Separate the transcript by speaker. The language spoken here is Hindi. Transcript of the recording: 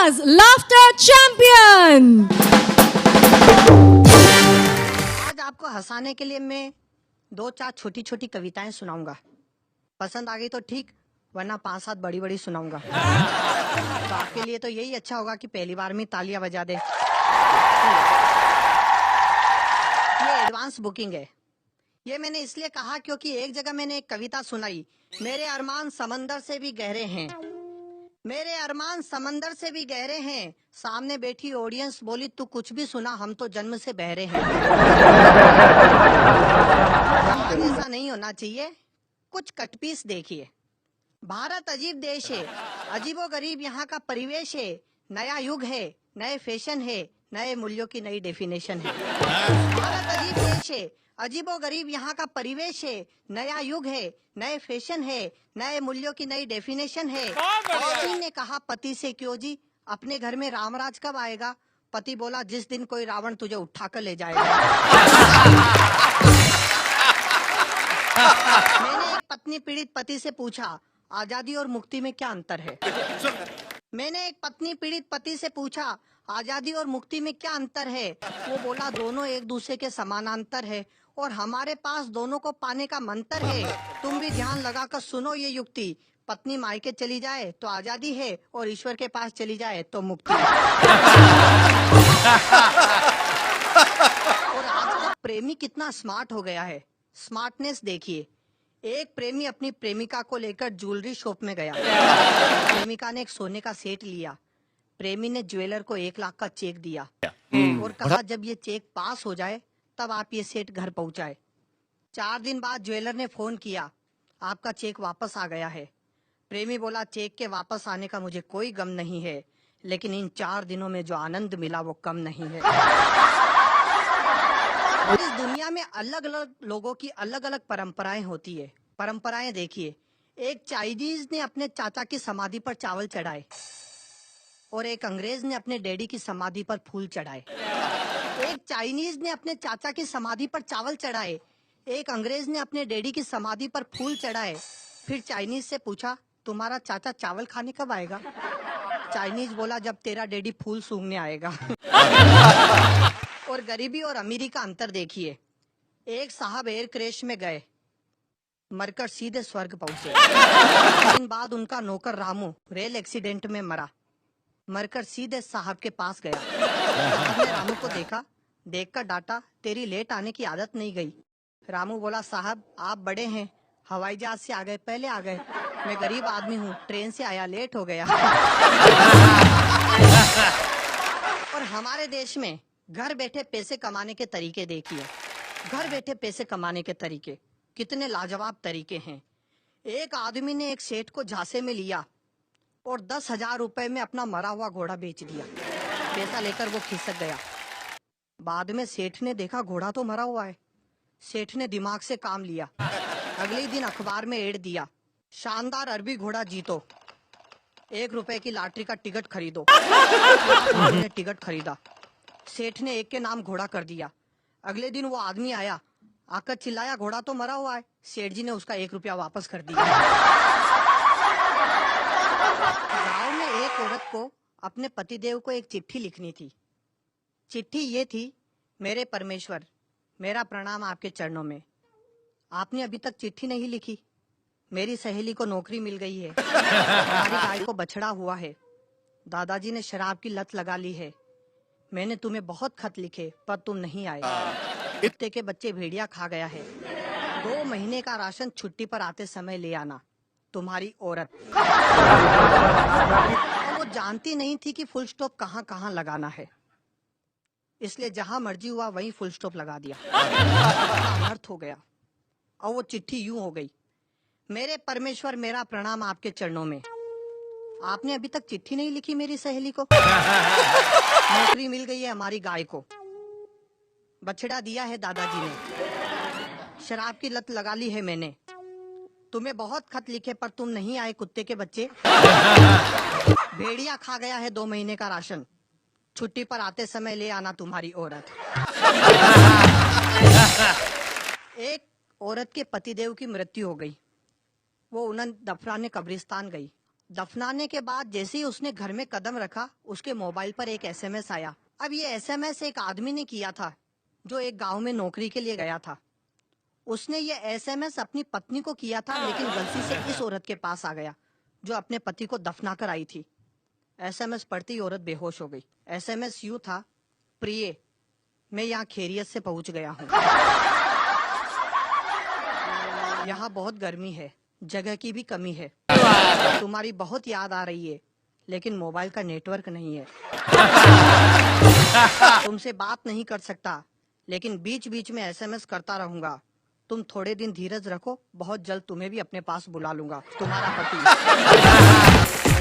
Speaker 1: India's laughter champion.
Speaker 2: आज आपको हंसाने के लिए मैं 2-4 छोटी छोटी कविताएं सुनाऊंगा। पसंद आ गई तो ठीक, वरना 5-7 बड़ी बड़ी सुनाऊंगा। तो आपके लिए तो यही अच्छा होगा कि पहली बार में तालियां बजा दे। ये एडवांस बुकिंग है। ये मैंने इसलिए कहा क्योंकि एक जगह मैंने एक कविता सुनाई, मेरे अरमान समंदर से भी गहरे हैं, मेरे अरमान समंदर से भी गहरे हैं। सामने बैठी ऑडियंस बोली तू कुछ भी सुना, हम तो जन्म से बहरे हैं। आज ऐसा नहीं होना चाहिए। कुछ कटपीस देखिए। भारत अजीब देश है, अजीबो गरीब यहाँ का परिवेश है। नया युग है, नए फैशन है, नए मूल्यों की नई डेफिनेशन है। भारत अजीब देश है, अजीबो गरीब यहाँ का परिवेश है। नया युग है, नए फैशन है, नए मूल्यों की नई डेफिनेशन है। पत्नी ने कहा पति से, क्यों जी अपने घर में रामराज कब आएगा? पति बोला जिस दिन कोई रावण तुझे उठाकर ले जाएगा। मैंने एक पत्नी पीड़ित पति से पूछा, आजादी और मुक्ति में क्या अंतर है? मैंने एक पत्नी पीड़ित पति से पूछा, आजादी और मुक्ति में क्या अंतर है? वो बोला दोनों एक दूसरे के समानांतर है और हमारे पास दोनों को पाने का मंत्र है। तुम भी ध्यान लगाकर सुनो ये युक्ति, पत्नी मायके चली जाए तो आजादी है और ईश्वर के पास चली जाए तो मुक्ति। और आजकल प्रेमी कितना स्मार्ट हो गया है। स्मार्टनेस देखिए। एक प्रेमी अपनी प्रेमिका को लेकर ज्वेलरी शॉप में गया। प्रेमिका ने एक सोने का सेट लिया। प्रेमी ने ज्वेलर को 1 लाख का चेक दिया और कहा जब ये चेक पास हो जाए तब आप ये सेट घर पहुंचाए। 4 दिन बाद ज्वेलर ने फोन किया, आपका चेक वापस आ गया है। प्रेमी बोला चेक के वापस आने का मुझे कोई गम नहीं है, लेकिन इन 4 दिनों में जो आनंद मिला वो कम नहीं है। इस दुनिया में अलग अलग लोगों की अलग अलग परंपराएं होती है। परंपराएं देखिए। एक चाइनीज ने अपने चाचा की समाधि पर चावल चढ़ाए और एक अंग्रेज ने अपने डैडी की समाधि पर फूल चढ़ाए। एक चाइनीज ने अपने चाचा की समाधि पर चावल चढ़ाए, एक अंग्रेज ने अपने डैडी की समाधि पर फूल चढ़ाए। फिर चाइनीज से पूछा तुम्हारा चाचा चावल खाने कब आएगा? चाइनीज बोला जब तेरा डैडी फूल सूंघने आएगा। और गरीबी और अमीरी का अंतर देखिए। एक साहब एयर क्रैश में गए, मरकर सीधे स्वर्ग पहुंचे। 2 दिन बाद उनका नौकर रामू रेल एक्सीडेंट में मरा, मरकर सीधे साहब के पास गया। साहब ने रामू को देखा, देखकर डांटा, तेरी लेट आने की आदत नहीं गई। रामू बोला साहब आप बड़े हैं, हवाई जहाज से आ गए पहले आ गए, मैं गरीब आदमी हूँ, ट्रेन से आया लेट हो गया। और हमारे देश में घर बैठे पैसे कमाने के तरीके देखिए। घर बैठे पैसे कमाने के तरीके कितने लाजवाब तरीके हैं। एक आदमी ने एक सेठ को झांसे में लिया और 10,000 रुपए में अपना मरा हुआ घोड़ा बेच दिया। पैसा लेकर वो खिसक गया। बाद में सेठ ने देखा घोड़ा तो मरा हुआ है। सेठ ने दिमाग से काम लिया। अगले दिन अखबार में एड दिया, शानदार अरबी घोड़ा जीतो, 1 रुपए की लॉटरी का टिकट खरीदो। ने टिकट खरीदा। सेठ ने एक के नाम घोड़ा कर दिया। अगले दिन वो आदमी आया, आकर चिल्लाया घोड़ा तो मरा हुआ है। सेठ जी ने उसका 1 रुपया वापस कर दिया। गांव में एक औरत को अपने पतिदेव को एक चिट्ठी लिखनी थी। चिट्ठी ये थी, मेरे परमेश्वर मेरा प्रणाम आपके चरणों में। आपने अभी तक चिट्ठी नहीं लिखी। मेरी सहेली को नौकरी मिल गई है, हमारी गाय को बछड़ा हुआ है, दादाजी ने शराब की लत लगा ली है। मैंने तुम्हें बहुत खत लिखे पर तुम नहीं आए। कुत्ते के बच्चे भेड़िया खा गया है। 2 महीने का राशन छुट्टी पर आते समय ले आना, तुम्हारी औरत। वो जानती नहीं थी कि फुल स्टॉप कहाँ कहाँ लगाना है, इसलिए जहां मर्जी हुआ वहीं फुल स्टॉप लगा दिया। अनर्थ हो गया और वो चिट्ठी यूं हो गई, मेरे परमेश्वर मेरा प्रणाम आपके चरणों में। आपने अभी तक चिट्ठी नहीं लिखी मेरी सहेली को। नौकरी मिल गई है हमारी गाय को, बछड़ा दिया है दादाजी ने, शराब की लत लगा ली है मैंने, तुम्हें बहुत खत लिखे पर तुम नहीं आए कुत्ते के बच्चे। भेड़िया खा गया है 2 महीने का राशन, छुट्टी पर आते समय ले आना तुम्हारी औरत। एक औरत के पतिदेव की मृत्यु हो गई। वो उन्हें दफनाने कब्रिस्तान गई दफनाने के बाद जैसे ही उसने घर में कदम रखा, उसके मोबाइल पर एक एसएमएस आया। अब ये एसएमएस एक आदमी ने किया था जो एक गांव में नौकरी के लिए गया था। उसने ये एसएमएस अपनी पत्नी को किया था, लेकिन गलती से इस औरत के पास आ गया जो अपने पति को दफना कर आई थी। एसएमएस पढ़ती ही औरत बेहोश हो गई। एसएमएस यूं था, प्रिय, मैं यहाँ खैरियत से पहुंच गया हूँ। यहाँ बहुत गर्मी है, जगह की भी कमी है। तुम्हारी बहुत याद आ रही है, लेकिन मोबाइल का नेटवर्क नहीं है। तुमसे बात नहीं कर सकता, लेकिन बीच बीच में एसएमएस करता रहूंगा। तुम थोड़े दिन धीरज रखो, बहुत जल्द तुम्हें भी अपने पास बुला लूंगा। तुम्हारा पति।